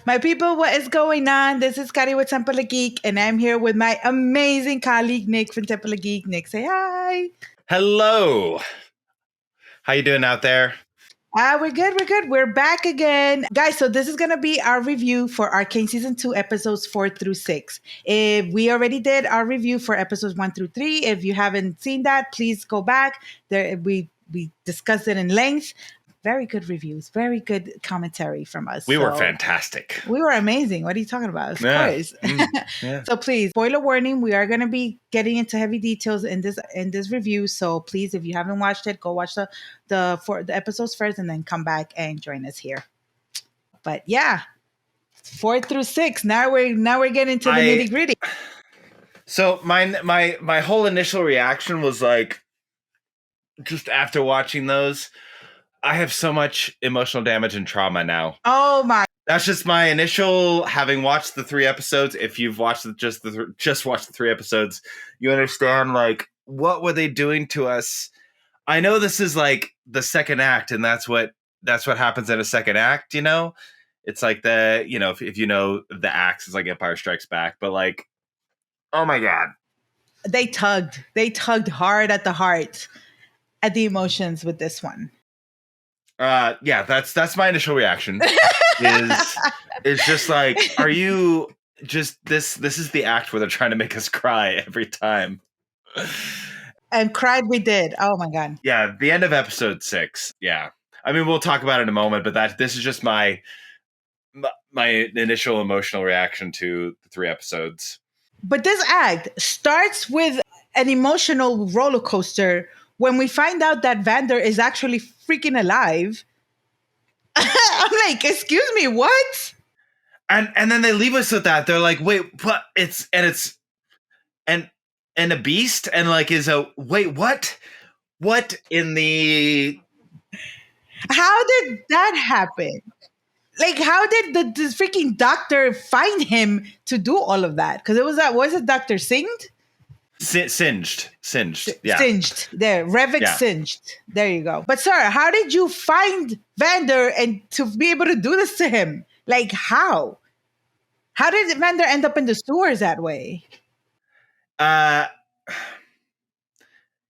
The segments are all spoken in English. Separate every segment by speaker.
Speaker 1: My people, what is going on? This is Kari with Temple of Geek, and I'm here with my amazing colleague, Nick from Temple of Geek. Nick, say hi.
Speaker 2: Hello. How you doing out there?
Speaker 1: We're good. We're good. We're back again. Guys, so this is going to be our review for Arcane Season 2, episodes 4 through 6. If we already did our review for episodes 1 through 3. If you haven't seen that, please go back. There, we discussed it in length. Very good reviews. Very good commentary from us.
Speaker 2: We were fantastic.
Speaker 1: We were amazing. What are you talking about? Of course. So please, spoiler warning, we are going to be getting into heavy details in this review. So please, if you haven't watched it, go watch the episodes first and then come back and join us here. But yeah, 4 through 6. Now we're getting to the nitty-gritty.
Speaker 2: So my whole initial reaction was like, just after watching those, I have so much emotional damage and trauma now.
Speaker 1: Oh my!
Speaker 2: That's just my initial, having watched the 3 episodes. If you've watched just watched the 3 episodes, you understand like what were they doing to us. I know this is like the second act, and that's what happens in a second act. You know, it's like if you know the acts is like Empire Strikes Back, but like, oh my god,
Speaker 1: they tugged hard at the heart, at the emotions with this one.
Speaker 2: Yeah, that's my initial reaction. is just like, are you just this is the act where they're trying to make us cry every time.
Speaker 1: And cried we did. Oh my god.
Speaker 2: Yeah, the end of episode 6. Yeah. I mean, we'll talk about it in a moment, but this is just my initial emotional reaction to the 3 episodes.
Speaker 1: But this act starts with an emotional roller coaster when we find out that Vander is actually freaking alive. I'm like, excuse me, what?
Speaker 2: And then they leave us with that. They're like, wait, what? It's a beast, and like wait, what? What in the?
Speaker 1: How did that happen? Like, how did the freaking doctor find him to do all of that? Because was it Dr. Singed?
Speaker 2: Singed. Yeah.
Speaker 1: Singed. There. Revik Singed. There you go. But sir, how did you find Vander and to be able to do this to him? Like, how? How did Vander end up in the sewers that way?
Speaker 2: Yeah,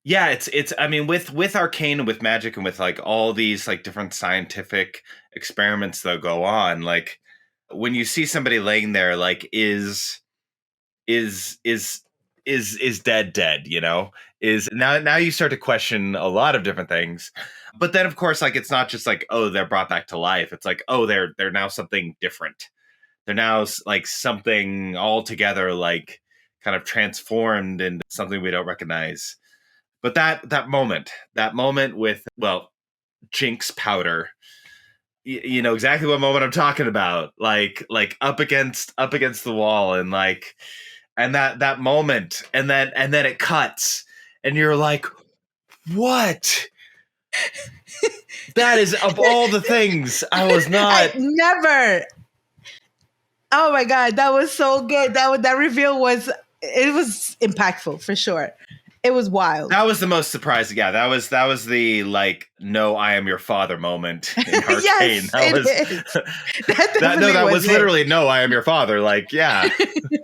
Speaker 2: it's I mean, with Arcane and with magic and with like all these like different scientific experiments that go on, like when you see somebody laying there, like is dead, you know, is now you start to question a lot of different things. But then of course, like, it's not just like, oh, they're brought back to life. It's like, oh, they're now something different. They're now like something altogether, like kind of transformed into something we don't recognize. But that moment with, well, Jinx powder, you know exactly what moment I'm talking about. Like up against the wall, and like, and that moment, and then it cuts, and you're like, what? That is, of all the things, I was not.
Speaker 1: Never. Oh my god, that was so good. That reveal was impactful for sure. It was wild.
Speaker 2: That was the most surprising. Yeah, that was the like, no, I am your father moment in Arcane.
Speaker 1: Yes,
Speaker 2: that was literally, no, I am your father. Like, yeah.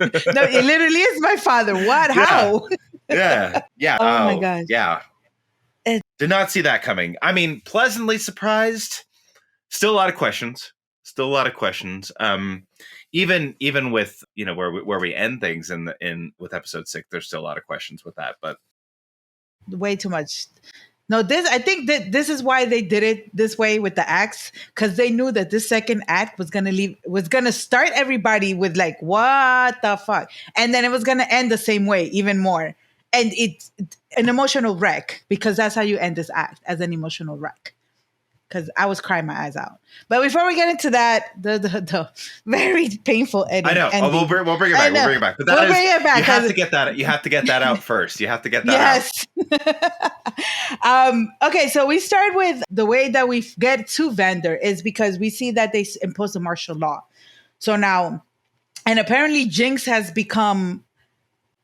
Speaker 1: No, it literally is my father. What? How?
Speaker 2: Yeah.
Speaker 1: Oh my god.
Speaker 2: Yeah. Did not see that coming. I mean, pleasantly surprised. Still a lot of questions. Even with, you know, where we end things in with episode 6, there's still a lot of questions with that, but
Speaker 1: way too much. No, I think that this is why they did it this way with the acts, because they knew that this second act was gonna start everybody with like, what the fuck, and then it was gonna end the same way, even more, and it's an emotional wreck, because that's how you end this act, as an emotional wreck. Because I was crying my eyes out. But before we get into that, the very painful ending.
Speaker 2: I know.
Speaker 1: Ending.
Speaker 2: We'll bring it back. We'll bring it back. But
Speaker 1: bring it back.
Speaker 2: You have to get that. You have to get that out first. You have to get that
Speaker 1: out. Okay, so we start with the way that we get to Vander is because we see that they impose a martial law. So now, and apparently Jinx has become,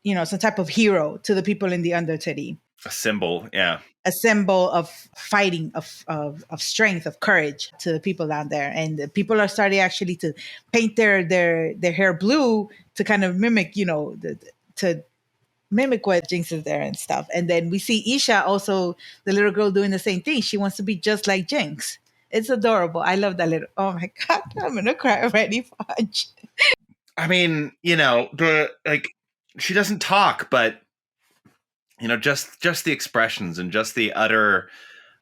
Speaker 1: you know, some type of hero to the people in the Undercity.
Speaker 2: A symbol, yeah.
Speaker 1: a symbol of fighting, of strength, of courage to the people down there. And the people are starting actually to paint their hair blue to kind of mimic, to mimic what Jinx is there and stuff. And then we see Aisha also, the little girl, doing the same thing. She wants to be just like Jinx. It's adorable. I love that little. Oh my god, I'm gonna cry already, Fudge.
Speaker 2: I mean, she doesn't talk, but just the expressions and just the utter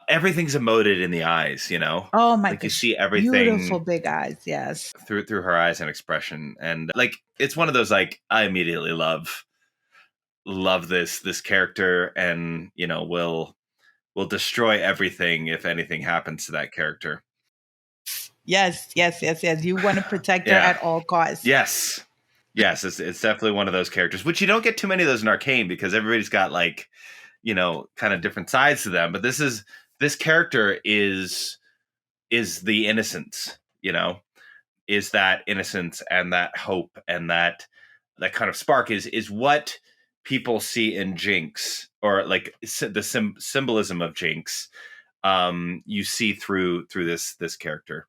Speaker 2: everything's emoted in the eyes,
Speaker 1: Oh my
Speaker 2: like you
Speaker 1: gosh,
Speaker 2: see
Speaker 1: beautiful
Speaker 2: everything
Speaker 1: big eyes. Yes.
Speaker 2: through her eyes and expression. And like it's one of those like I immediately love this character, and will destroy everything if anything happens to that character.
Speaker 1: Yes, yes, yes, yes. You want to protect her
Speaker 2: Yeah.
Speaker 1: at all costs.
Speaker 2: Yes, it's definitely one of those characters, which you don't get too many of those in Arcane because everybody's got like, kind of different sides to them. But this character is the innocence, is that innocence and that hope and that kind of spark is what people see in Jinx, or like the symbolism of Jinx. You see through this character,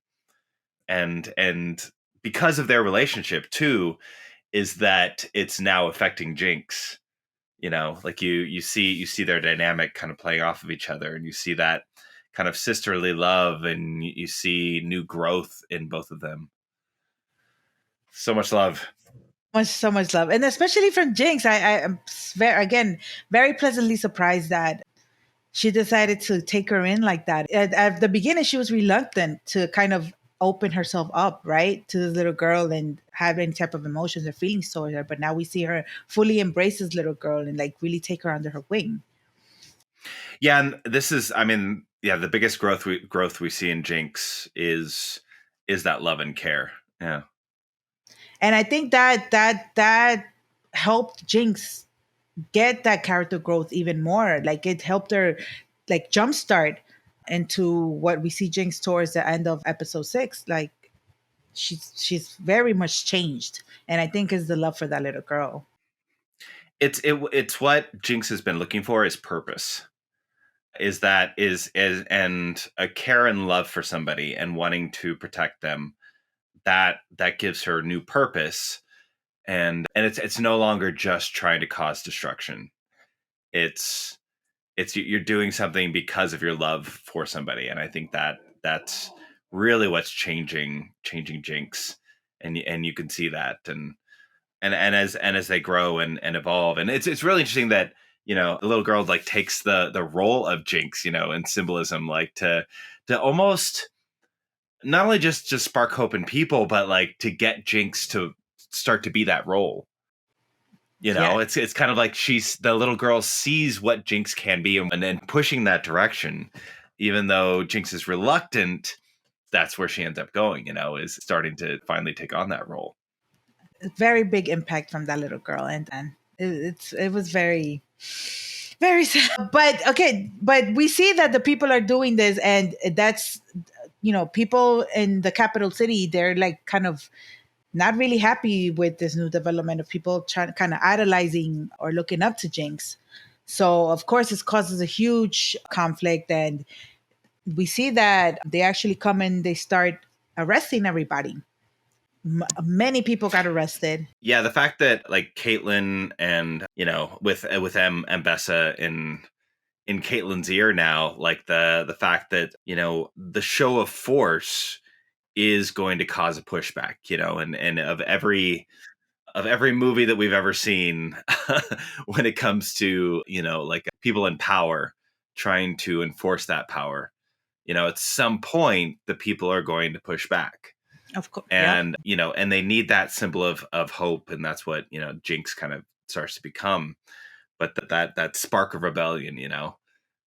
Speaker 2: and because of their relationship too, is that it's now affecting Jinx. Like you see their dynamic kind of playing off of each other, and you see that kind of sisterly love, and you see new growth in both of them. So much love.
Speaker 1: So much love, and especially from Jinx. I am very pleasantly surprised that she decided to take her in like that. At the beginning, she was reluctant to kind of open herself up, right, to the little girl and have any type of emotions or feelings towards her. But now we see her fully embrace this little girl and like really take her under her wing.
Speaker 2: Yeah, and this is, I mean, yeah, the biggest growth we see in Jinx is that love and care. Yeah.
Speaker 1: And I think that helped Jinx get that character growth even more. Like it helped her like jumpstart into what we see Jinx towards the end of episode 6. Like she's very much changed, and I think is the love for that little girl.
Speaker 2: It's what Jinx has been looking for, is purpose. Is and a care and love for somebody and wanting to protect them, that gives her new purpose. And it's no longer just trying to cause destruction. It's you're doing something because of your love for somebody, and I think that's really what's changing Jinx, and you can see that. And as they grow and evolve, and it's really interesting that the little girl like takes the role of Jinx, in symbolism, like to almost not only just spark hope in people, but like to get Jinx to start to be that role.
Speaker 1: Yeah,
Speaker 2: It's kind of like the little girl sees what Jinx can be, and then pushing that direction, even though Jinx is reluctant. That's where she ends up going, is starting to finally take on that role.
Speaker 1: very big impact from that little girl, and it was very very sad. But okay, but we see that the people are doing this, and that's people in the capital city, they're like kind of not really happy with this new development of people trying kind of idolizing or looking up to Jinx. So of course this causes a huge conflict, and we see that they actually come and they start arresting everybody. Many people got arrested.
Speaker 2: Yeah, the fact that like Caitlyn and with Ambessa in Caitlyn's ear now, like the fact that the show of force is going to cause a pushback, and of every movie that we've ever seen, when it comes to like people in power trying to enforce that power, at some point the people are going to push back.
Speaker 1: Of course, yeah.
Speaker 2: And and they need that symbol of hope, and that's what Jinx kind of starts to become. But that spark of rebellion,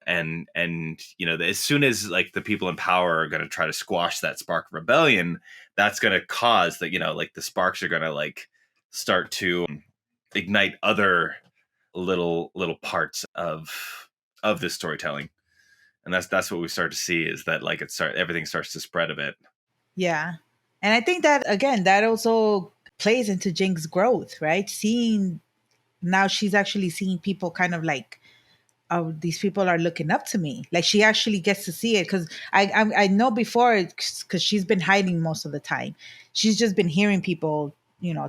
Speaker 2: and as soon as like the people in power are going to try to squash that spark of rebellion, that's going to cause that like the sparks are going to like start to ignite other little parts of this storytelling. And that's what we start to see, is that like everything starts to spread a bit.
Speaker 1: Yeah. And I think that again, that also plays into Jinx's growth, right? Seeing now she's actually seeing people kind of like oh, these people are looking up to me. Like she actually gets to see it because I know before because she's been hiding most of the time. She's just been hearing people,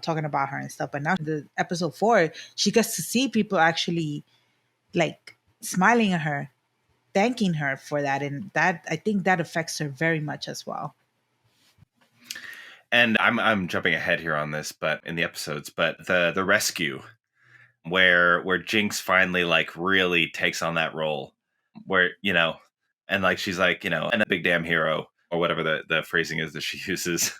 Speaker 1: talking about her and stuff. But now the episode 4, she gets to see people actually like smiling at her, thanking her for that, and that I think that affects her very much as well.
Speaker 2: And I'm jumping ahead here on this, but in the episodes, but the rescue where Jinx finally like really takes on that role, where and like she's like and a big damn hero or whatever the phrasing is that she uses.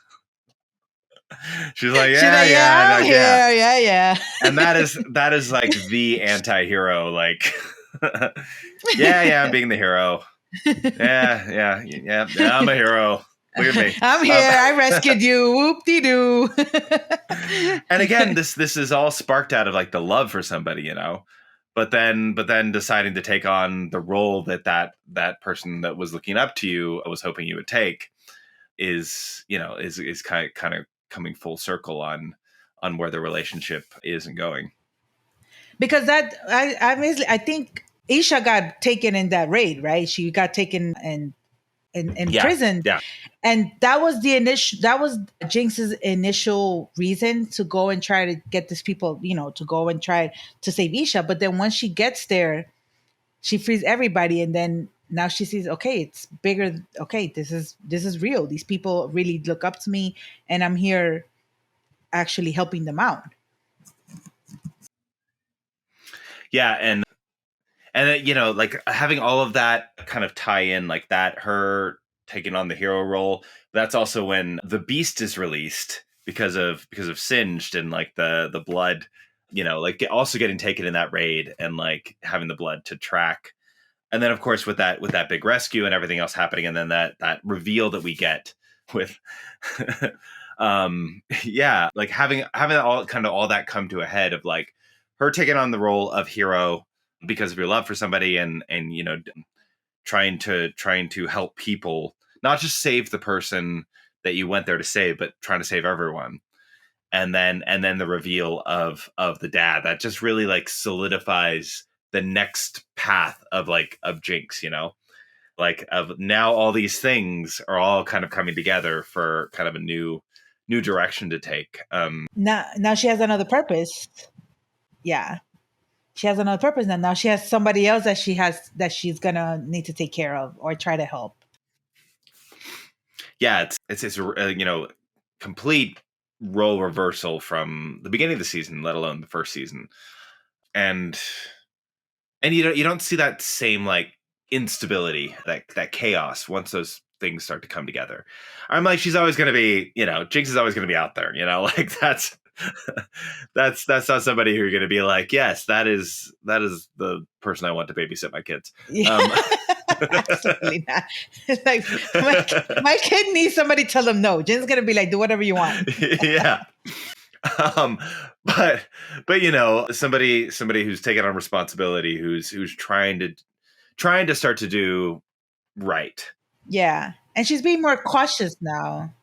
Speaker 2: She's like,
Speaker 1: She's
Speaker 2: yeah,
Speaker 1: like,
Speaker 2: yeah,
Speaker 1: yeah,
Speaker 2: and
Speaker 1: I'm
Speaker 2: like, yeah,
Speaker 1: here, yeah.
Speaker 2: and that is like the anti-hero, like, yeah, I'm being the hero. Yeah, I'm a hero. Look at me.
Speaker 1: I'm here. I rescued you. Whoop-de-doo.
Speaker 2: And again, this is all sparked out of like the love for somebody, but then deciding to take on the role that person that was looking up to you was hoping you would take is kind of coming full circle on where the relationship is and going.
Speaker 1: Because that I think Aisha got taken in that raid, right? She got taken in prison.
Speaker 2: Yeah.
Speaker 1: And that was Jinx's initial reason to go and try to get these people, to go and try to save Aisha. But then once she gets there, she frees everybody, and then now she sees, okay, it's bigger. Okay, this is real. These people really look up to me, and I'm here actually helping them out.
Speaker 2: Yeah, and like having all of that kind of tie in like that, her taking on the hero role. That's also when the beast is released because of Singed and like the blood, like also getting taken in that raid and like having the blood to track. And then of course with that big rescue and everything else happening, and then that reveal that we get with yeah, like having all that come to a head of like her taking on the role of hero because of your love for somebody, and trying to help people, not just save the person that you went there to save, but trying to save everyone. And then the reveal of the dad, that just really like solidifies the next path of Jinx, like of now all these things are all kind of coming together for kind of a new direction to take.
Speaker 1: Now she has another purpose. Yeah. She has another purpose now. Now she has somebody else that she's gonna need to take care of or try to help.
Speaker 2: Yeah, it's complete role reversal from the beginning of the season, let alone the first season. And you don't see that same like instability, that chaos once those things start to come together. I'm like, she's always going to be, Jinx is always going to be out there, like that's that's not somebody who you're going to be like, yes, that is the person I want to babysit my kids.
Speaker 1: Yeah. Absolutely not. It's like my kid needs somebody to tell them no. Jen's gonna be like, do whatever you want.
Speaker 2: Yeah. But somebody who's taking on responsibility, who's trying to start to do right.
Speaker 1: Yeah, and she's being more cautious now.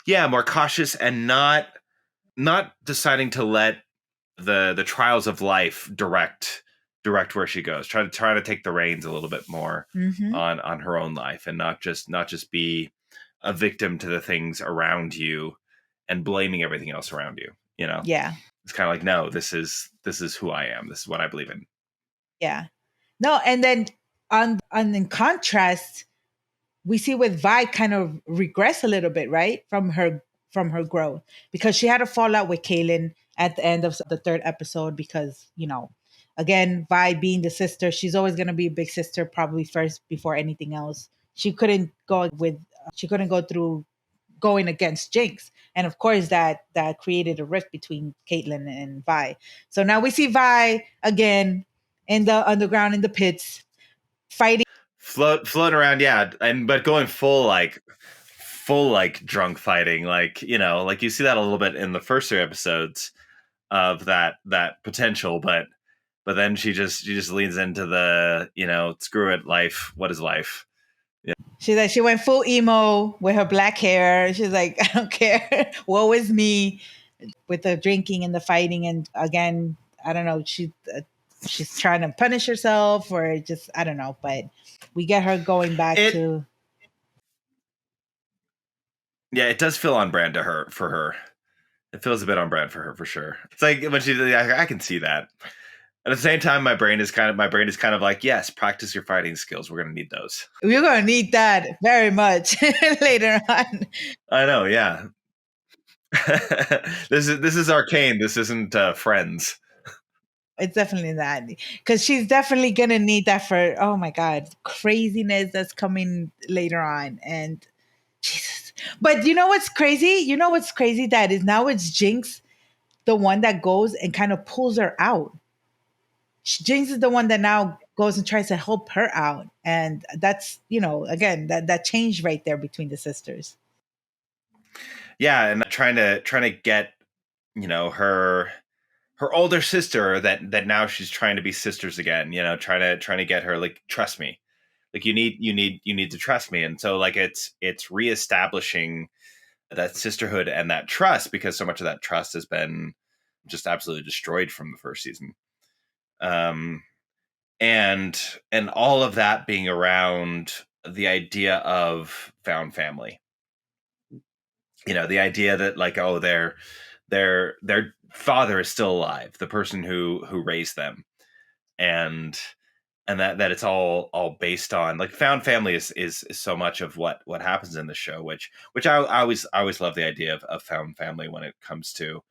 Speaker 2: Yeah, more cautious, and not deciding to let the trials of life direct where she goes. Try to take the reins a little bit more on her own life, and not just be a victim to the things around you and blaming everything else around you.
Speaker 1: Yeah,
Speaker 2: it's kind of like, no, this is who I am. This is what I believe in.
Speaker 1: Yeah, no, and then on in contrast, we see with Vi kind of regress a little bit, right, from her growth, because she had a fallout with Kaylin at the end of the 3rd episode, because again, Vi being the sister, she's always going to be a big sister, probably first before anything else. She couldn't go through going against Jinx, and of course that created a rift between Caitlyn and Vi. So now we see Vi again in the underground, in the pits, fighting,
Speaker 2: floating around, yeah, but going full drunk fighting, like you see that a little bit in the first 3 episodes of that potential, but then she just leans into the screw it, life, what is life.
Speaker 1: Yeah. She went full emo with her black hair. She's like, I don't care, woe is me, with the drinking and the fighting. And again, I don't know, she she's trying to punish herself or just I don't know, but we get her going back
Speaker 2: It
Speaker 1: to
Speaker 2: Yeah, it does feel on brand to her for her. It feels a bit on brand for her for sure. It's like when she, I can see that. At the same time, my brain is kind of like, yes, practice your fighting skills. We're gonna need those.
Speaker 1: we're gonna need that very much later on.
Speaker 2: I know, yeah. This is Arcane. This isn't Friends.
Speaker 1: It's definitely that because she's definitely gonna need that for oh my god craziness that's coming later on and Jesus. But you know what's crazy? You know what's crazy that is now it's Jinx the one that goes and kind of pulls her out. Jinx is the one that now goes and tries to help her out, and that's again that change right there between the sisters.
Speaker 2: Yeah, and trying to get her older sister that now she's trying to be sisters again. Trying to get her like trust me, like you need to trust me, and so like it's reestablishing that sisterhood and that trust because so much of that trust has been just absolutely destroyed from the first season. Um, and all of that being around the idea of found family. The idea that like, oh, their father is still alive, the person who raised them, and that it's all based on like found family is so much of what happens in the show, which I always love the idea of found family when it comes to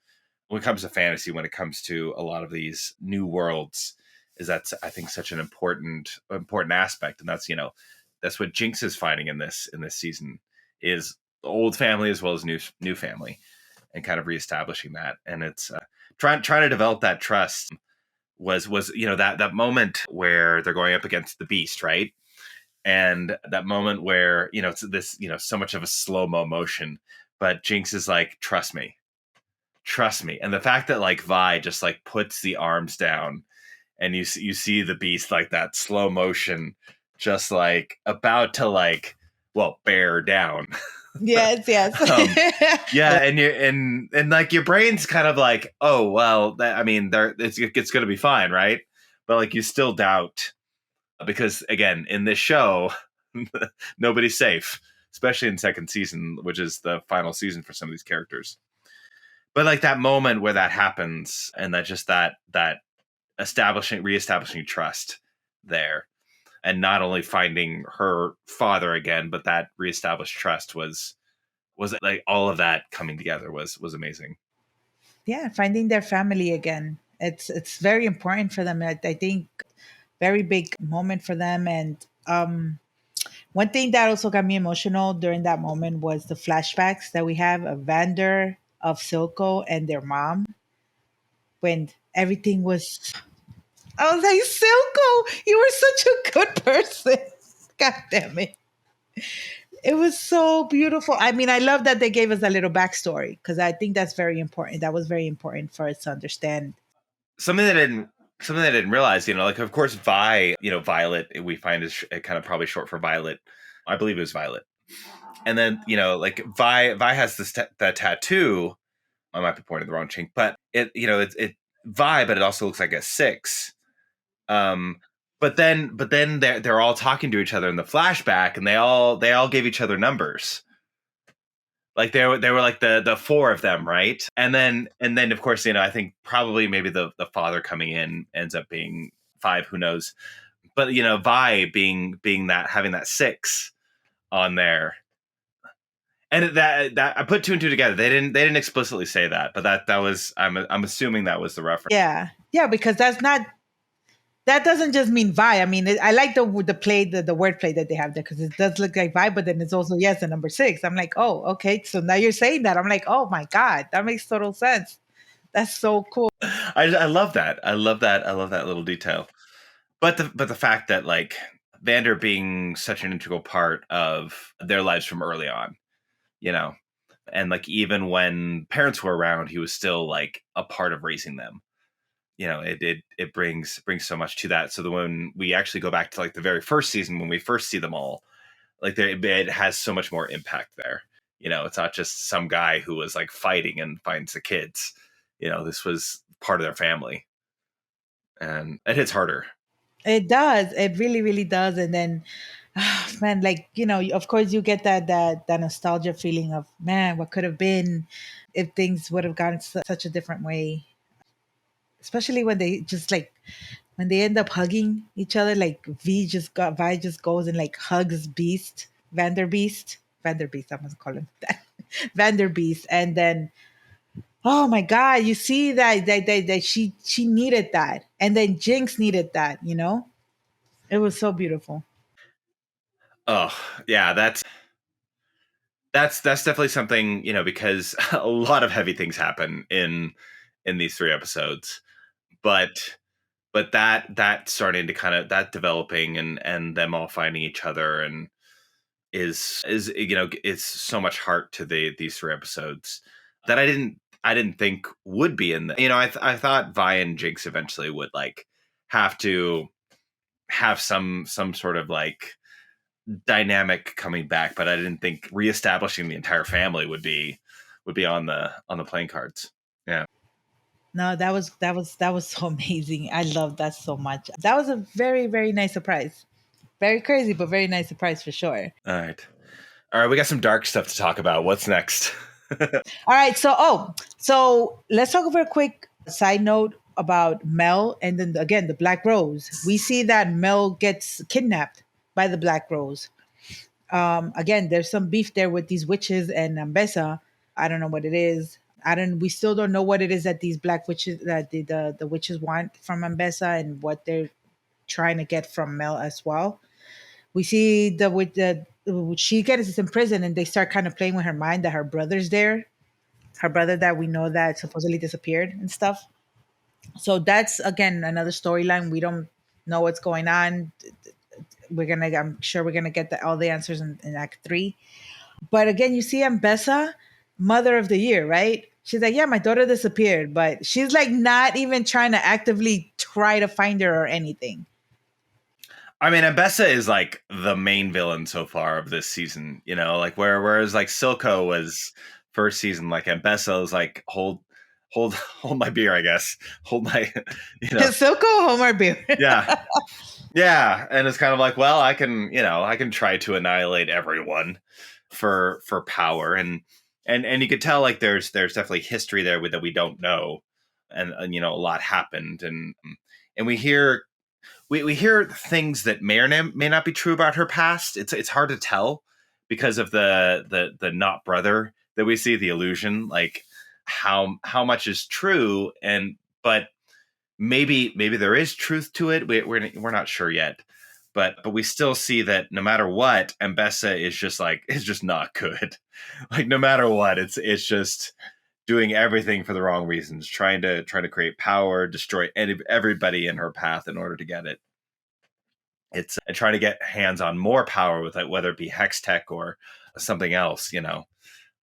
Speaker 2: fantasy, when it comes to a lot of these new worlds, is that's I think such an important aspect, and that's what Jinx is finding in this season is old family as well as new family, and kind of reestablishing that, and it's trying to develop that trust was that moment where they're going up against the beast, right? And that moment where it's this so much of a slow-mo motion, but Jinx is like, trust me. And the fact that like Vi just like puts the arms down and you see the beast like that slow motion, just like about to like, well, bear down.
Speaker 1: Yes, yes.
Speaker 2: Yeah, and you and like your brain's kind of like, oh well, I mean, it's going to be fine, right? But like you still doubt because again, in this show, nobody's safe, especially in second season, which is the final season for some of these characters. But like that moment where that happens, and that just that reestablishing trust there, and not only finding her father again, but that reestablished trust was like all of that coming together was amazing.
Speaker 1: Yeah, finding their family again. It's very important for them. I think very big moment for them. And one thing that also got me emotional during that moment was the flashbacks that we have of Vander, of Silco, and their mom when everything was. I was like, Silco, you were such a good person. God damn it. It was so beautiful. I mean, I love that they gave us a little backstory because I think that's very important. That was very important for us to understand.
Speaker 2: Something that I didn't realize, like of course Vi, Violet, we find is kind of probably short for Violet. I believe it was Violet. And then like Vi has that tattoo. I might be pointing the wrong chink, but it Vi, but it also looks like a 6. Um, but then they're all talking to each other in the flashback, and they all gave each other numbers. Like they were like the 4 of them, right? And then of course I think probably maybe the father coming in ends up being 5. Who knows? But Vi being that having that 6 on there, and that I put 2 and 2 together. They didn't explicitly say that, but that was I'm assuming that was the reference.
Speaker 1: Yeah. Yeah, because that doesn't just mean Vi. I mean, I like the play, the word play that they have there because it does look like Vi, but then it's also, yes, the number 6. I'm like, oh, okay. So now you're saying that. I'm like, oh my God, that makes total sense. That's so cool.
Speaker 2: I love that. I love that. I love that little detail. But the fact that like Vander being such an integral part of their lives from early on, and like even when parents were around, he was still like a part of raising them. It brings so much to that. So that when we actually go back to like the very first season, when we first see them all, like it has so much more impact there. It's not just some guy who was like fighting and finds the kids. This was part of their family. and it hits harder.
Speaker 1: It does. It really, really does. And then, man, like, of course you get that nostalgia feeling of, man, what could have been if things would have gone such a different way. Especially when they just like when they end up hugging each other, like Vi just goes and like hugs Vander Beast, I'm gonna call him that. Vander Beast. And then, oh my God, you see that she needed that. And then Jinx needed that. It was so beautiful.
Speaker 2: Oh yeah, that's definitely something, because a lot of heavy things happen in these 3 episodes, but that starting to kind of that developing and them all finding each other and is it's so much heart to these 3 episodes that I didn't think would be in the I thought Vi and Jinx eventually would like have to have some sort of like dynamic coming back, but I didn't think reestablishing the entire family would be on the playing cards. Yeah.
Speaker 1: No, that was so amazing. I love that so much. That was a very, very nice surprise. Very crazy, but very nice surprise for sure.
Speaker 2: All right, we got some dark stuff to talk about. What's next?
Speaker 1: All right, so let's talk over a quick side note about Mel and then again the Black Rose. We see that Mel gets kidnapped by the Black Rose. Again, there's some beef there with these witches and Ambessa. I don't know what it is. We still don't know what it is that these black witches that the witches want from Ambessa and what they're trying to get from Mel as well. We see she gets in prison and they start kind of playing with her mind that her brother's there, her brother that we know that supposedly disappeared and stuff. So that's again another storyline. We don't know what's going on. I'm sure we're gonna get all the answers in Act 3. But again, you see Ambessa, Mother of the Year, right? She's like, yeah, my daughter disappeared, but she's like not even trying to actively try to find her or anything.
Speaker 2: I mean, Ambessa is like the main villain so far of this season, like whereas like Silco was first season, like Ambessa was like hold my beer, I guess. Hold my
Speaker 1: Silco Homer Beer.
Speaker 2: yeah. Yeah, and it's kind of like, well, I can try to annihilate everyone for power, and you could tell like there's definitely history there that we don't know, and a lot happened, and we hear things that may or may not be true about her past. It's hard to tell because of the not brother that we see, the illusion, like how much is true, but maybe there is truth to it. We're not sure yet, but we still see that no matter what, Ambessa is just not good. Like no matter what, it's just doing everything for the wrong reasons, trying to create power, destroy everybody in her path in order to get it. It's and trying to get hands on more power with it, whether it be hex tech or something else.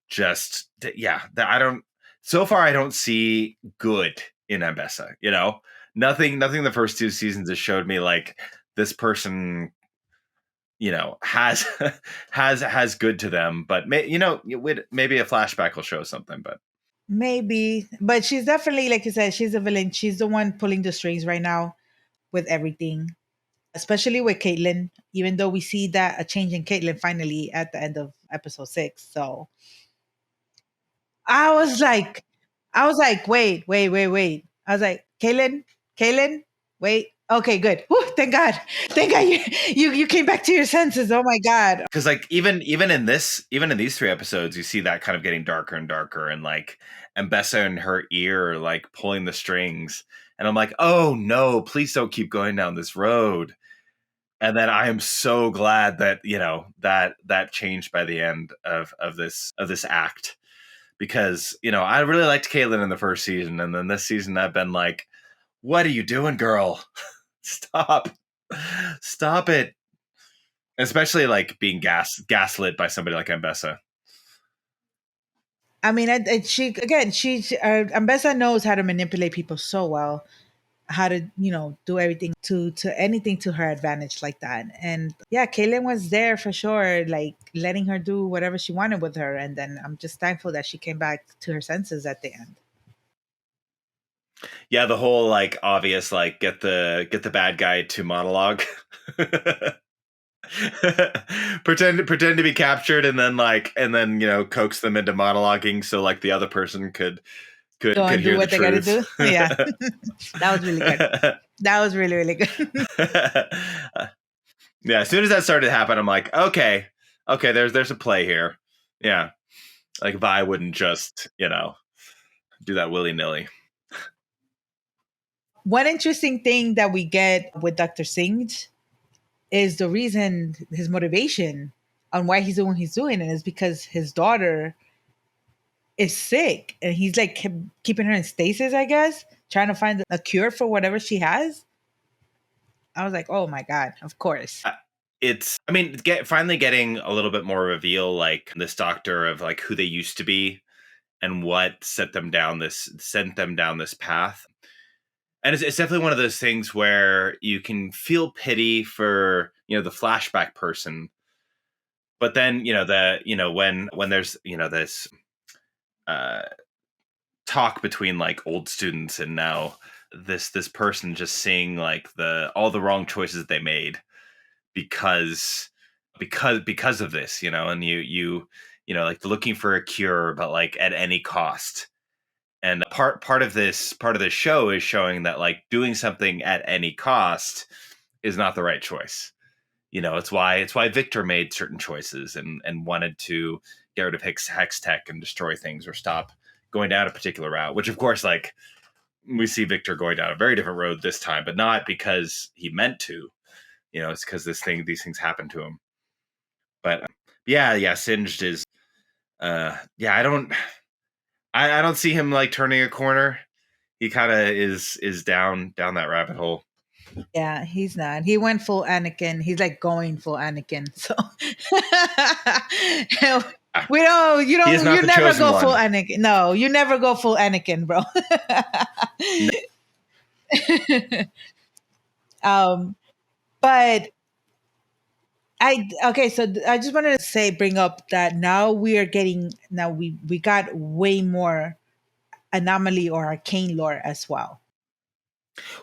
Speaker 2: Just yeah. I don't. So far, I don't see good in Ambessa. Nothing. The first 2 seasons has showed me like this person, has has good to them. But maybe a flashback will show something. But
Speaker 1: Maybe, but she's definitely, like you said, she's a villain. She's the one pulling the strings right now with everything, especially with Caitlyn. Even though we see that a change in Caitlyn finally at the end of episode 6. So I was like, wait. I was like, Caitlyn, wait. Okay, good. Whew, thank God, you came back to your senses. Oh my God.
Speaker 2: because like even in these 3 episodes, you see that kind of getting darker and darker, and like Ambessa in her ear, like pulling the strings, and I'm like, oh no, please don't keep going down this road. And then I am so glad that that changed by the end of this act, because I really liked Caitlyn in the first season, and then this season I've been like, what are you doing, girl? Stop, stop it. Especially like being gaslit by somebody like Ambessa.
Speaker 1: I mean, Ambessa knows how to manipulate people so well, how to do everything to anything to her advantage like that. And yeah, Kaylin was there for sure, like letting her do whatever she wanted with her. And then I'm just thankful that she came back to her senses at the end.
Speaker 2: Yeah, the whole like obvious like get the bad guy to monologue. pretend to be captured and then coax them into monologuing so like the other person
Speaker 1: Go
Speaker 2: could
Speaker 1: and do
Speaker 2: hear the
Speaker 1: what they got to
Speaker 2: truth.
Speaker 1: do. Yeah, that was really good. That was really, really good.
Speaker 2: Yeah, as soon as that started to happen, I'm like, okay, there's a play here. Yeah, like Vi wouldn't just do that willy nilly.
Speaker 1: One interesting thing that we get with Dr. Singh is the reason, his motivation on why he's doing what he's doing, and it's because his daughter is sick and he's like keeping her in stasis, I guess, trying to find a cure for whatever she has. I was like, oh my God, of course.
Speaker 2: I mean, finally getting a little bit more reveal, like this doctor of like who they used to be and what sent them down this path. And it's definitely one of those things where you can feel pity for, the flashback person. But then, when there's, this uh, talk between like old students and now this person just seeing like all the wrong choices they made because of this, and like looking for a cure, but like at any cost. And part of this show is showing that like doing something at any cost is not the right choice. It's why Victor made certain choices and wanted to get rid of hex tech and destroy things or stop going down a particular route, which of course, like we see Victor going down a very different road this time, but not because he meant to. It's because these things happen to him. But yeah, Singed is yeah, I don't see him like turning a corner. He kind of is down that rabbit hole.
Speaker 1: Yeah, he's not. He went full Anakin. He's like going full Anakin. So we don't. You don't. You never go full Anakin. No, you never go full Anakin, bro. But okay. So I just wanted to bring up that now we got way more anomaly or arcane lore as well.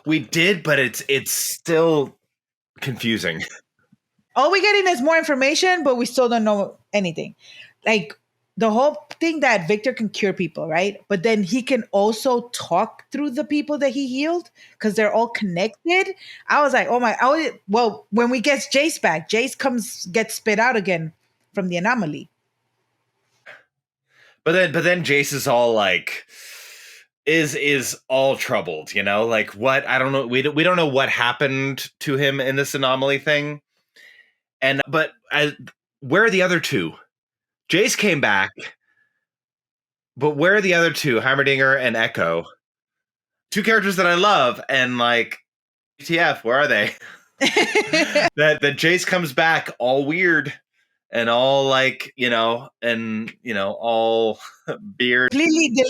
Speaker 2: We did, but it's still confusing.
Speaker 1: All we're getting is more information, but we still don't know anything. Like the whole thing that Victor can cure people, right? But then he can also talk through the people that he healed because they're all connected. I was like, oh my, well, when we get Jace back, Jace gets spit out again from the anomaly.
Speaker 2: But then Jace is all like, is all troubled, like what, I don't know. We don't know what happened to him in this anomaly thing. But where are the other two? Jace came back, but where are the other two? Heimerdinger and Echo, two characters that I love, and like, TF, where are they? that Jace comes back all weird and all like, all beard.
Speaker 1: Completely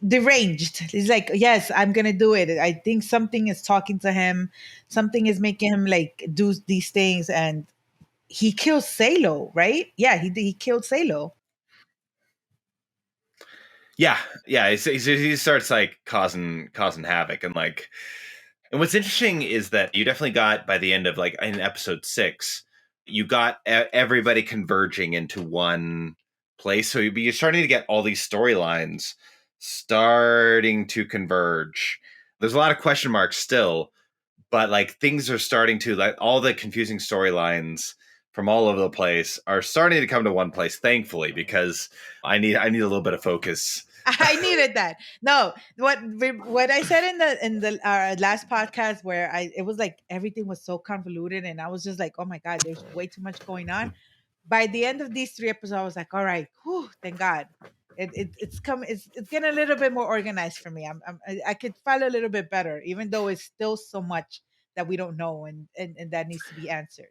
Speaker 1: deranged. He's like, yes, I'm going to do it. I think something is talking to him. Something is making him like do these things. And he kills Salo, right? Yeah, he killed Salo.
Speaker 2: Yeah. He starts like causing havoc and like. And what's interesting is that you definitely got by the end of like in episode 6, you got everybody converging into one place. So you're starting to get all these storylines starting to converge. There's a lot of question marks still, but like things are starting to, like all the confusing storylines from all over the place are starting to come to one place, thankfully, because I need a little bit of focus.
Speaker 1: I needed that. No, what I said in the last podcast where it was like everything was so convoluted and I was just like, oh my God, there's way too much going on. By the end of these 3 episodes, I was like, all right, whew, thank God. It's getting a little bit more organized for me. I could follow a little bit better, even though it's still so much that we don't know and that needs to be answered.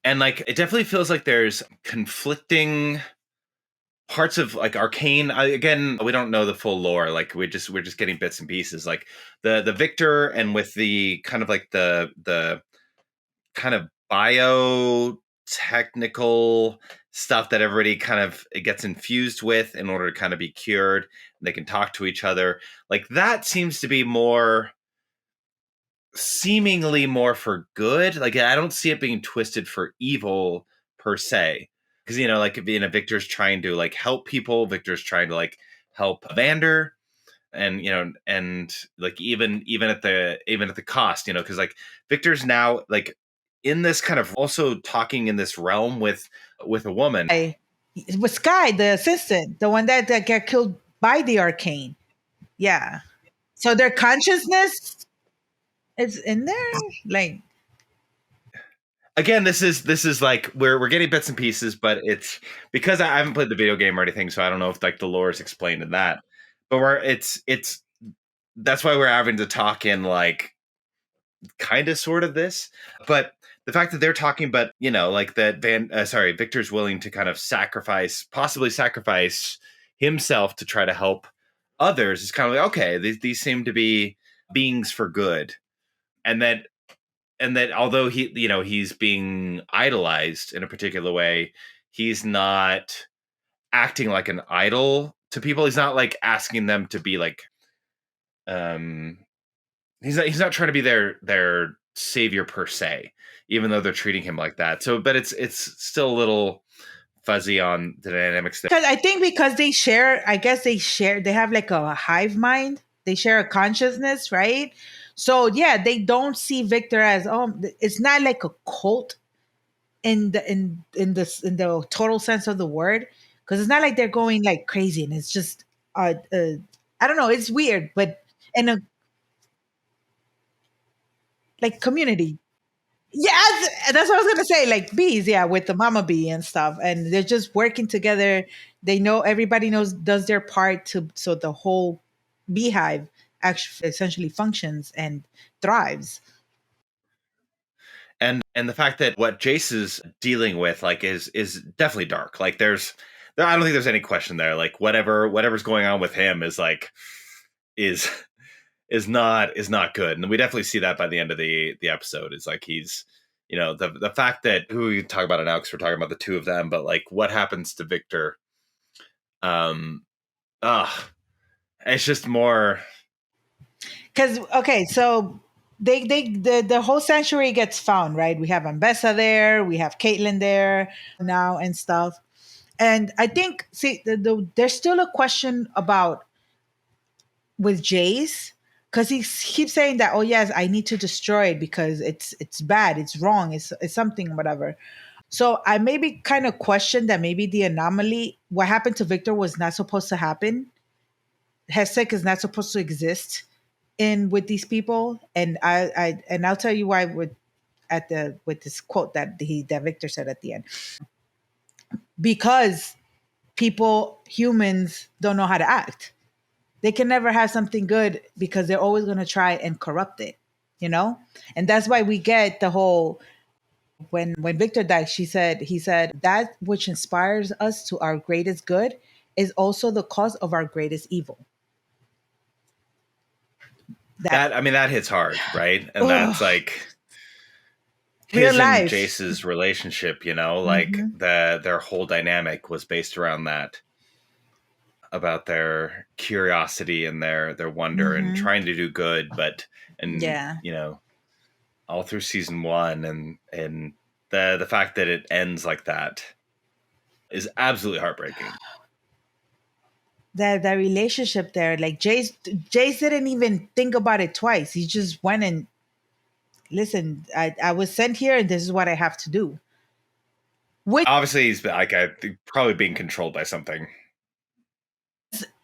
Speaker 2: And like it definitely feels like there's conflicting parts of like Arcane. Again, we don't know the full lore. Like we're just getting bits and pieces. Like the Victor and with the kind of like the kind of biotechnical stuff that everybody kind of it gets infused with in order to kind of be cured. They can talk to each other. Like that seems to be more seemingly more for good. Like I don't see it being twisted for evil per se. Because like Victor's trying to like help people. Victor's trying to like help Vander, and and like even at the cost, because like Victor's now like in this kind of also talking in this realm with a woman.
Speaker 1: With Sky, the assistant, the one that got killed by the Arcane. Yeah. So their consciousness is in there, like.
Speaker 2: Again, this is like we're getting bits and pieces, but it's because I haven't played the video game or anything, so I don't know if like the lore is explained in that. But it's that's why we're having to talk in like kind of sort of this. But the fact that they're talking, but like that Victor's willing to kind of possibly sacrifice himself to try to help others is kind of like, okay, these seem to be beings for good, and that although he's being idolized in a particular way, he's not acting like an idol to people. He's not like asking them to be like he's not trying to be their savior per se, even though they're treating him like that. So but it's still a little fuzzy on the dynamics there.
Speaker 1: Because I think because they have like a hive mind. They share a consciousness, right? So yeah, they don't see Victor as it's not like a cult in the total sense of the word, because it's not like they're going like crazy, and it's just I don't know, it's weird, but in a like community. Yes, that's what I was gonna say. Like bees, yeah, with the mama bee and stuff, and they're just working together. They know everybody does their part so the whole beehive actually essentially functions and thrives.
Speaker 2: And the fact that what Jace is dealing with like is definitely dark. Like I don't think there's any question there. Like whatever's going on with him is like is not good. And we definitely see that by the end of the episode. Is like he's the fact that we talk about it now because we're talking about the two of them, but like what happens to Victor, it's just more
Speaker 1: Because okay, so the whole sanctuary gets found, right? We have Ambessa there, we have Caitlyn there now and stuff, and I think see there's still a question about with Jace, because he keeps saying that, oh yes, I need to destroy it because it's bad, it's wrong, it's something, whatever. So I maybe kind of question that maybe the anomaly, what happened to Victor, was not supposed to happen. Hesek is not supposed to exist in with these people, and I'll tell you why with this quote that Victor said at the end. Because humans don't know how to act. They can never have something good because they're always going to try and corrupt it, and that's why we get the whole, when Victor died, he said that which inspires us to our greatest good is also the cause of our greatest evil.
Speaker 2: that hits hard, right? And that's like
Speaker 1: real
Speaker 2: his
Speaker 1: life.
Speaker 2: and Jace's relationship, like their whole dynamic was based around that, about their curiosity and their wonder and trying to do good, all through season 1, and the fact that it ends like that is absolutely heartbreaking.
Speaker 1: That relationship there, like Jace didn't even think about it twice. He just went and listen. I was sent here, and this is what I have to do.
Speaker 2: Which obviously he's like probably being controlled by something.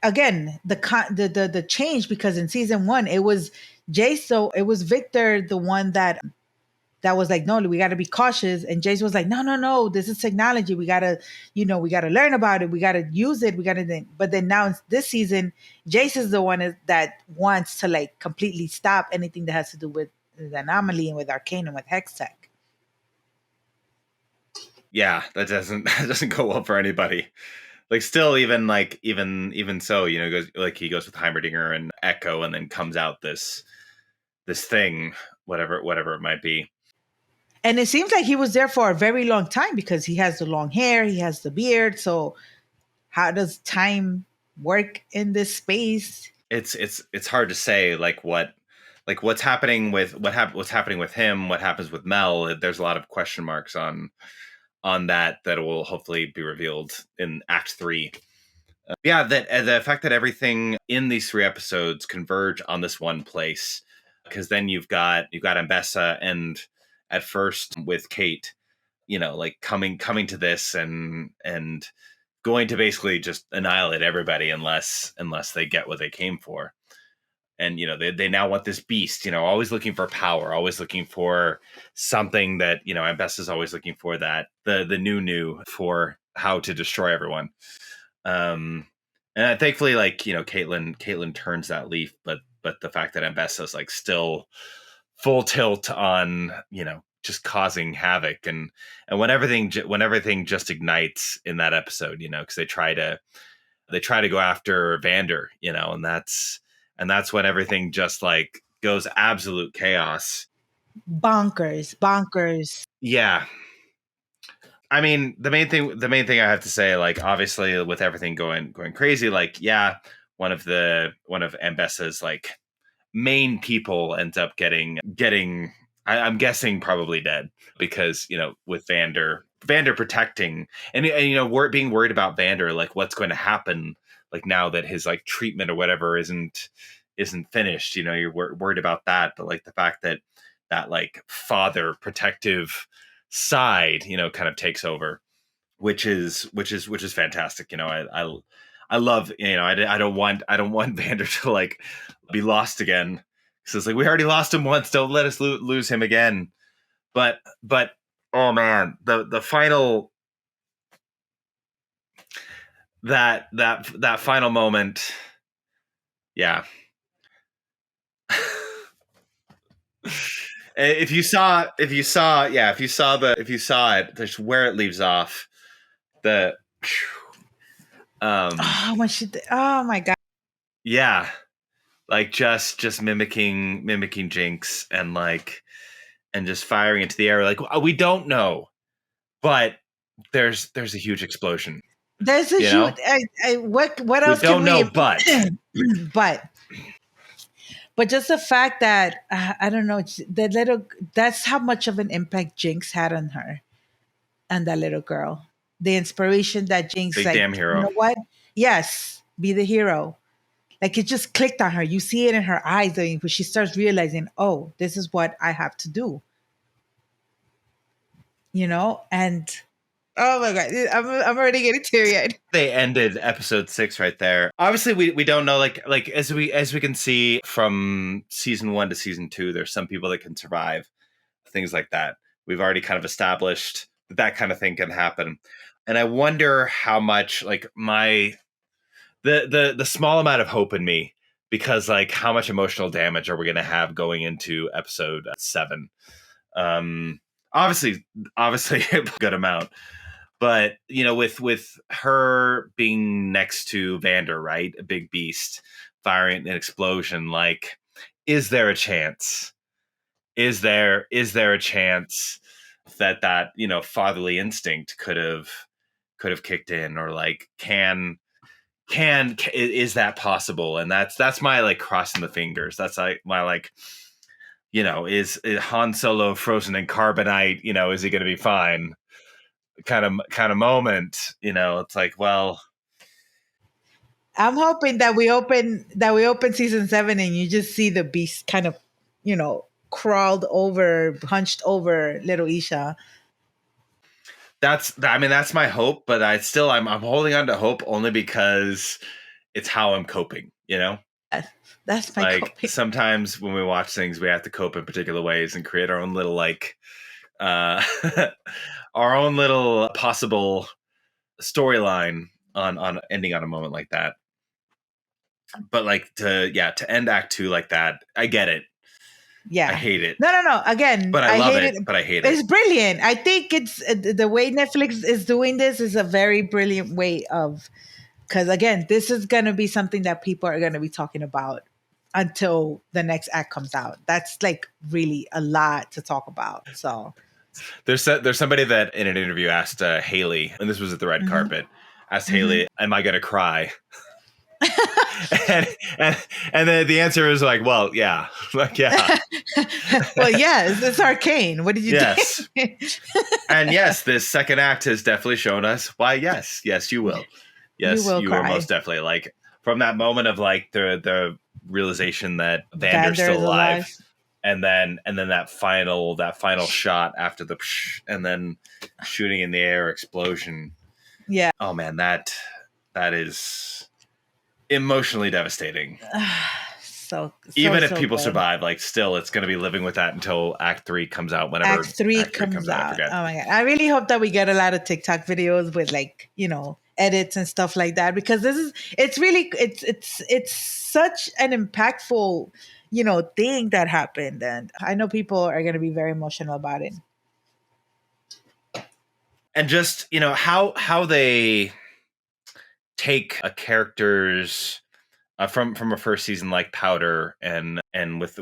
Speaker 1: Again, the change, because in season 1 it was Jace, so it was Victor, the one that was like, no, we got to be cautious, and Jace was like, no, this is technology, we gotta learn about it, we gotta use it, but then now in this season, Jace is the one that wants to like completely stop anything that has to do with the anomaly and with Arcane and with Hex Tech.
Speaker 2: Yeah, that doesn't go well for anybody. Like still, even so, he goes with Heimerdinger and Echo, and then comes out this thing, whatever it might be.
Speaker 1: And it seems like he was there for a very long time because he has the long hair, he has the beard. So how does time work in this space?
Speaker 2: It's hard to say what's happening with what's happening with him, what happens with Mel. There's a lot of question marks on that will hopefully be revealed in Act 3. Yeah, that the fact that everything in these 3 episodes converge on this one place, because then you've got Ambessa, and at first with Kate, like coming to this and going to basically just annihilate everybody unless they get what they came for. And they now want this beast, always looking for power, always looking for something that Ambessa's always looking for, that the new for how to destroy everyone. And thankfully, Caitlin turns that leaf, but the fact that Ambessa's like still full tilt on just causing havoc, and when everything just ignites in that episode, because they try to go after Vander, and that's when everything just like goes absolute chaos.
Speaker 1: Bonkers.
Speaker 2: Yeah. I mean, the main thing I have to say, like, obviously with everything going crazy, like, yeah, one of Ambessa's like main people ends up getting I'm guessing probably dead, because with Vander protecting, and we're being worried about Vander, like what's going to happen, like now that his like treatment or whatever isn't finished. You're worried about that, but like the fact that like father protective side kind of takes over, which is fantastic. I love, I don't want Vander to like be lost again, because it's like, we already lost him once, don't let us lose him again. But oh man, the final, that final moment, yeah. If you saw it, there's where it leaves off. The
Speaker 1: Oh my god.
Speaker 2: Yeah, like just mimicking Jinx, and just firing into the air. Like, we don't know, but there's a huge explosion.
Speaker 1: There's a huge. What else?
Speaker 2: We don't know,
Speaker 1: but just the fact that I don't know, that's how much of an impact Jinx had on her and that little girl. The inspiration that Jinx,
Speaker 2: big
Speaker 1: like,
Speaker 2: damn hero.
Speaker 1: you know what? Yes, be the hero. Like, it just clicked on her. You see it in her eyes, when she starts realizing, oh, this is what I have to do. And oh my god, I'm already getting teary-eyed.
Speaker 2: They ended episode 6 right there. Obviously, we don't know, like as we can see from season 1 to season 2, there's some people that can survive things like that. We've already kind of established that kind of thing can happen, and I wonder how much, like, the small amount of hope in me, because like how much emotional damage are we going to have going into episode 7? Obviously a good amount. But with her being next to Vander, right, a big beast firing an explosion, like, is there a chance? Is there a chance that fatherly instinct could have kicked in, or like is that possible? And that's my like crossing the fingers. That's like my like, is Han Solo frozen in carbonite? Is he going to be fine? Kind of moment. It's like, well,
Speaker 1: I'm hoping that we open season 7 and you just see the beast kind of, crawled over, hunched over little Aisha.
Speaker 2: That's my hope, but I'm holding on to hope only because it's how I'm coping.
Speaker 1: That's my
Speaker 2: like
Speaker 1: coping.
Speaker 2: Sometimes when we watch things, we have to cope in particular ways and create our own little like our own little possible storyline on ending on a moment like that. But like to end Act 2 like that, I get it.
Speaker 1: Yeah,
Speaker 2: I hate it.
Speaker 1: No. Again,
Speaker 2: but I love it. But I hate it.
Speaker 1: It's brilliant. I think it's the way Netflix is doing this is a very brilliant way of, because again, this is going to be something that people are going to be talking about until the next act comes out. That's like really a lot to talk about. So
Speaker 2: There's somebody that in an interview asked Haley, and this was at the red carpet, asked Haley, "Am I gonna cry?" and, and then the answer was like, "Well, yeah, like yeah."
Speaker 1: Well, yes, it's Arcane. What did you think?
Speaker 2: And yes, this second act has definitely shown us why. Yes, you will. Yes, you will most definitely. Like from that moment of like the realization that Vander's still alive. And then that final shot after the and then shooting in the air explosion.
Speaker 1: Yeah.
Speaker 2: Oh man, that is emotionally devastating. So even if people survive, like still it's going to be living with that until Act 3 comes out. Whenever
Speaker 1: Act 3 comes out. Oh my God. I really hope that we get a lot of TikTok videos with like, edits and stuff like that, because it's such an impactful thing that happened, and I know people are going to be very emotional about it.
Speaker 2: And just how they take a character's from a first season like Powder and with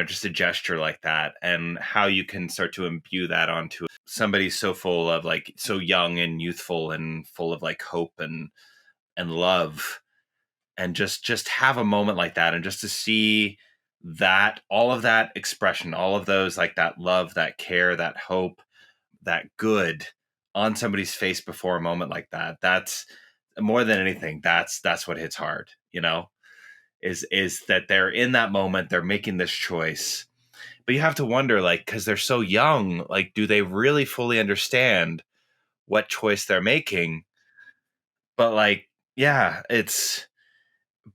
Speaker 2: just a gesture like that, and how you can start to imbue that onto somebody so full of like so young and youthful and full of like hope and love, and just have a moment like that, and just to see that all of that expression, all of those like that love, that care, that hope, that good on somebody's face before a moment like that, that's more than anything, that's what hits hard, is that they're in that moment, they're making this choice, but you have to wonder, like, because they're so young, like, do they really fully understand what choice they're making? But like, yeah,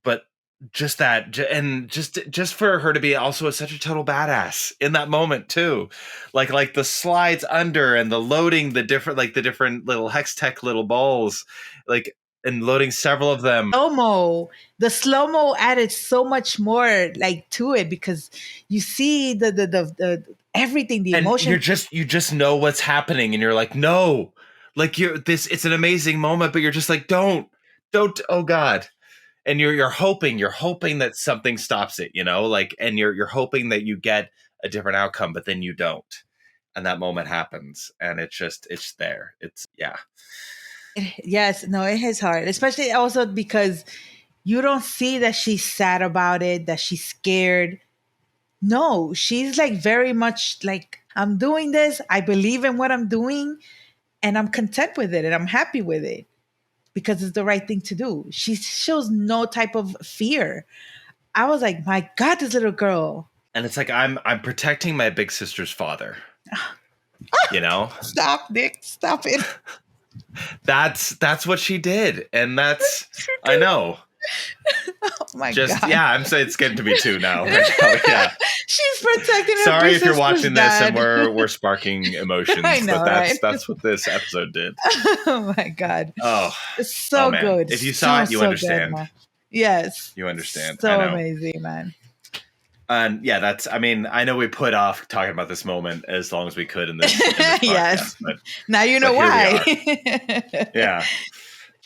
Speaker 2: but just that, and just for her to be also such a total badass in that moment too, like the slides under and the loading the different little hex tech little balls, like, and loading several of them.
Speaker 1: The slow-mo added so much more like to it, because you see the everything, the emotion.
Speaker 2: You just know what's happening, and you're like, no, like it's an amazing moment, but you're just like, don't, oh God. And you're hoping that something stops it, like, and you're hoping that you get a different outcome, but then you don't, and that moment happens, and it's there. It's yeah.
Speaker 1: Yes, no, it is hard, especially also because you don't see that she's sad about it, that she's scared. No, she's like very much like, I'm doing this, I believe in what I'm doing, and I'm content with it, and I'm happy with it because it's the right thing to do. She shows no type of fear. I was like, my God, this little girl.
Speaker 2: And it's like, I'm protecting my big sister's father.
Speaker 1: Stop, Nick, stop it.
Speaker 2: That's what she did, and that's I know.
Speaker 1: Oh my God.
Speaker 2: Yeah, I'm saying it's getting to be 2 now. Yeah.
Speaker 1: She's protecting her.
Speaker 2: Sorry if you're watching this and we're sparking emotions.
Speaker 1: I know,
Speaker 2: but that's what this episode did.
Speaker 1: Oh my God.
Speaker 2: Oh,
Speaker 1: it's so good.
Speaker 2: If you saw it, you understand.
Speaker 1: Good, yes.
Speaker 2: You understand.
Speaker 1: So amazing, man.
Speaker 2: And yeah, I know we put off talking about this moment as long as we could in this podcast,
Speaker 1: yes. But now you know why.
Speaker 2: Yeah.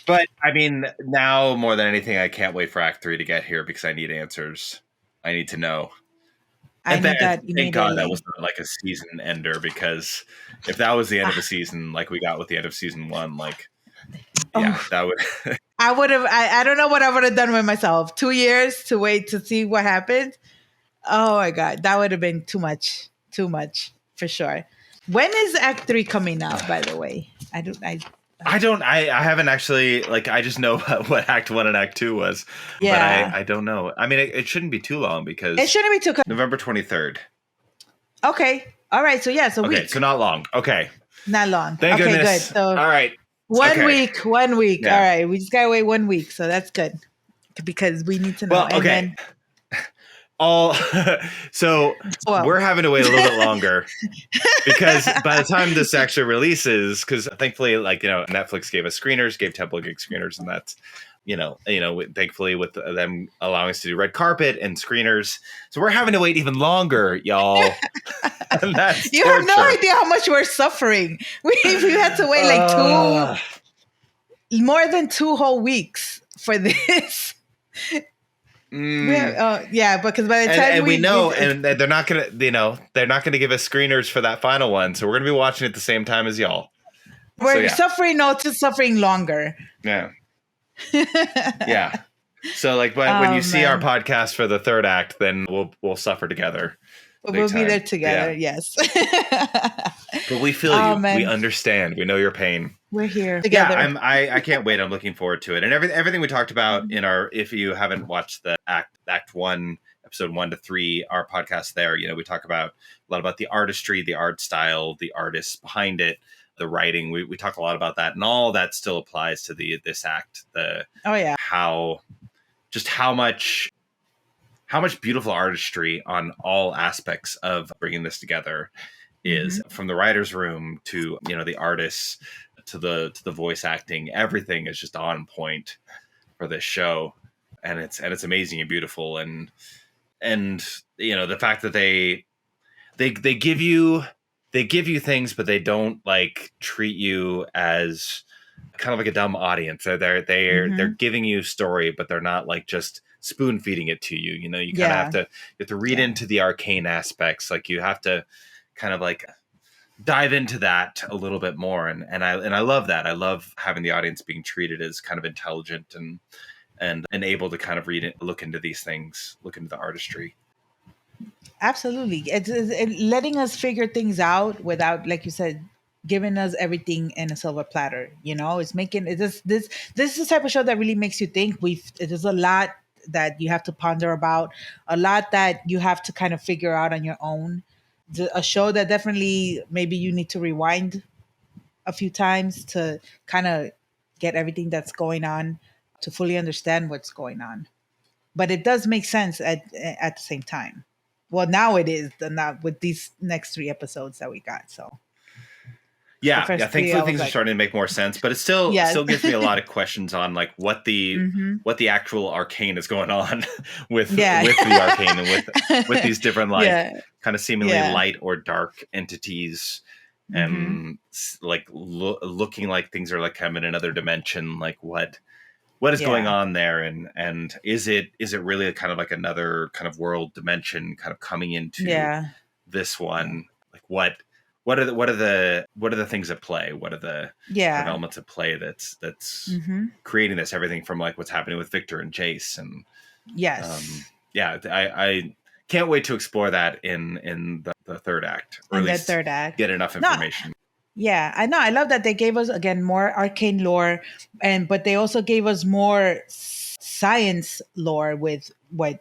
Speaker 2: But I mean, now more than anything, I can't wait for Act 3 to get here, because I need answers. I need to know. Thank God that was not like a season ender, because if that was the end of a season, like we got with the end of season 1, like, yeah, that would.
Speaker 1: I would have. I don't know what I would have done with myself. 2 years to wait to see what happened. Oh my God, that would have been too much for sure. When is Act 3 coming out, by the way? I
Speaker 2: haven't actually, like, I just know what Act 1 and Act 2 was.
Speaker 1: Yeah.
Speaker 2: But I don't know. I mean, it shouldn't be too long, because
Speaker 1: it shouldn't be too
Speaker 2: November 23rd.
Speaker 1: Okay. All right. So yeah,
Speaker 2: okay, so not long. Okay.
Speaker 1: Not long.
Speaker 2: Thank
Speaker 1: goodness.
Speaker 2: Good.
Speaker 1: So
Speaker 2: all right.
Speaker 1: 1 week. 1 week.
Speaker 2: Yeah.
Speaker 1: All right. We just gotta wait 1 week. So that's good, because we need to know.
Speaker 2: Well, okay. So we're having to wait a little bit longer, because by the time this actually releases, because thankfully, like, Netflix gave us screeners, gave Temple of Geek screeners, and that's, thankfully with them allowing us to do red carpet and screeners. So we're having to wait even longer, y'all. And that's
Speaker 1: you
Speaker 2: torture.
Speaker 1: have no idea how much we're suffering. We had to wait like more than 2 whole weeks for this. Yeah, because by the time
Speaker 2: and we know, and they're not gonna, they're not gonna give us screeners for that final one, so we're gonna be watching it at the same time as y'all.
Speaker 1: we're suffering, suffering longer.
Speaker 2: Yeah. Yeah. So like, when you see our podcast for the third act, then we'll suffer together.
Speaker 1: We'll be there together. Yeah. Yes.
Speaker 2: But we feel you. Man. We understand. We know your pain.
Speaker 1: We're here together.
Speaker 2: Yeah, I can't wait. I'm looking forward to it. And everything we talked about in our, if you haven't watched the act 1, episode 1 to 3, our podcast there, we talk about a lot about the artistry, the art style, the artists behind it, the writing. We talk a lot about that, and all that still applies to this act. How much beautiful artistry on all aspects of bringing this together is, from the writer's room to the artists to the voice acting. Everything is just on point for this show, and it's amazing and beautiful, and the fact that they give you things, but they don't like treat you as kind of like a dumb audience. They're giving you story, but they're not like just spoon feeding it to you. You kind of have to read into the arcane aspects. Like you have to kind of like dive into that a little bit more. And I love that. I love having the audience being treated as kind of intelligent and able to kind of read it, look into these things, look into the artistry.
Speaker 1: Absolutely. It's letting us figure things out without, like you said, giving us everything in a silver platter. It's making this is the type of show that really makes you think. There's a lot that you have to ponder about, a lot that you have to kind of figure out on your own. A show that definitely maybe you need to rewind a few times to kind of get everything that's going on, to fully understand what's going on. But it does make sense at the same time. Well, now it is, not with these next 3 episodes that we got. So
Speaker 2: yeah, thankfully things are starting to make more sense, but it still gives me a lot of questions on like what the actual arcane is going on with the arcane and with these different kind of seemingly light or dark entities, and like looking like things are like kind of in another dimension. Like what is going on there, and is it really kind of like another kind of world dimension kind of coming into this one? Like what are the things at play? What are the kind of elements at play that's creating this? Everything from like what's happening with Victor and Jace, and I can't wait to explore that in the third act, or at least third act, get enough information.
Speaker 1: Yeah, I know. I love that they gave us again more arcane lore, but they also gave us more science lore with what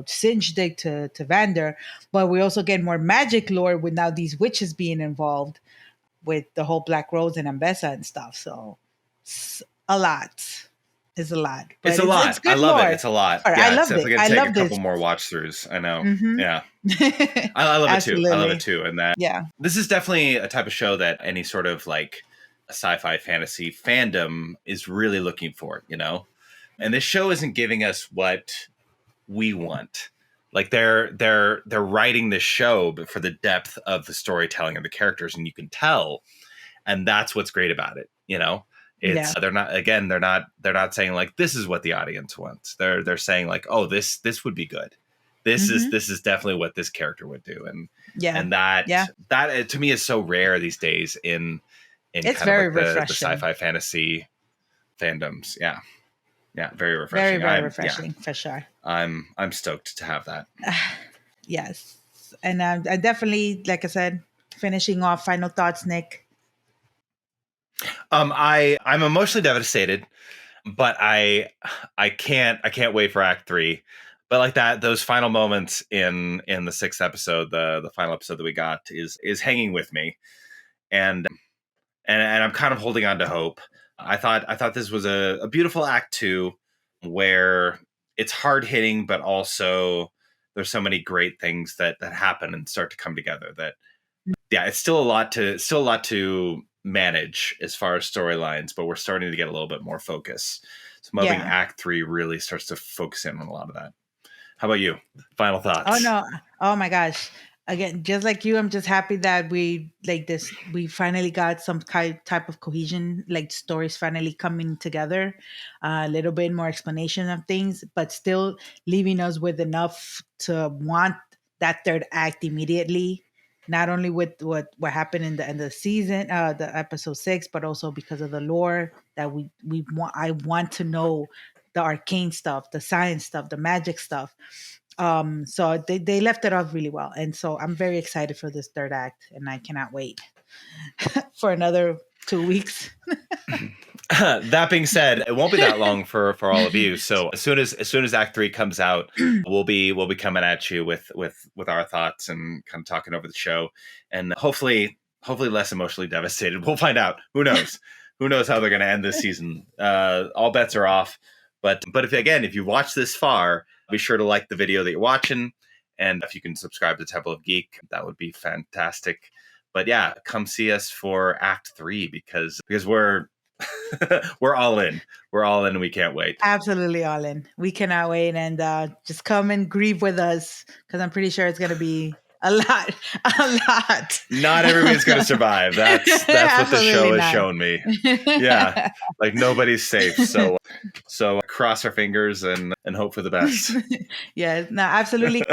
Speaker 1: Singe did to Vander, but we also get more magic lore with now these witches being involved with the whole Black Rose and Ambessa and stuff. So a lot. It's a lot.
Speaker 2: It's a lot. I love it. It's a lot.
Speaker 1: Yeah, I love it.
Speaker 2: I love a couple more watch throughs. I know. Yeah. I love it too. I love it too. And that this is definitely a type of show that any sort of like a sci-fi fantasy fandom is really looking for, And this show isn't giving us what we want. Like they're writing this show, but for the depth of the storytelling of the characters, and you can tell, and that's what's great about it. It's they're not saying like this is what the audience wants. They're saying like, oh, this would be good. This is definitely what this character would do, and that to me is so rare these days in
Speaker 1: it's
Speaker 2: kind
Speaker 1: very
Speaker 2: of like
Speaker 1: refreshing.
Speaker 2: The sci-fi fantasy fandoms. Yeah, very refreshing.
Speaker 1: Very refreshing for sure.
Speaker 2: I'm stoked to have that.
Speaker 1: Yes, and I definitely, like I said, finishing off final thoughts, Nick.
Speaker 2: I'm emotionally devastated, but I can't wait for Act 3. But like that, those final moments in the 6th episode, the final episode that we got is hanging with me, and I'm kind of holding on to hope. I thought this was a beautiful Act 2 where it's hard hitting, but also there's so many great things that happen and start to come together. That it's still a lot to manage as far as storylines, but we're starting to get a little bit more focus. So I'm hoping Act 3 really starts to focus in on a lot of that. How about you? Final thoughts?
Speaker 1: Oh no! Oh my gosh! again, just like you, I'm just happy that we like this. We finally got some type of cohesion, like stories finally coming together. A little bit more explanation of things, but still leaving us with enough to want that third act immediately. Not only with what happened in the end of the season, the episode 6, but also because of the lore that we want. I want to know the arcane stuff, the science stuff, the magic stuff. So they left it off really well, and so I'm very excited for this third act, and I cannot wait for another 2 weeks.
Speaker 2: That being said, it won't be that long for all of you. So as soon as Act 3 comes out, we'll be coming at you with our thoughts and kind of talking over the show, and hopefully less emotionally devastated. We'll find out. Who knows? Who knows how they're going to end this season? All bets are off. But if you watch this far, be sure to like the video that you're watching, and if you can subscribe to Temple of Geek, that would be fantastic. But yeah, come see us for Act 3 because we're we're all in. We're all in and we can't wait.
Speaker 1: Absolutely all in. We cannot wait, and just come and grieve with us because I'm pretty sure it's going to be a lot, a lot.
Speaker 2: Not everybody's going to survive. That's what the show has shown me. Yeah, like nobody's safe. So cross our fingers and hope for the best.
Speaker 1: Yeah, no, absolutely.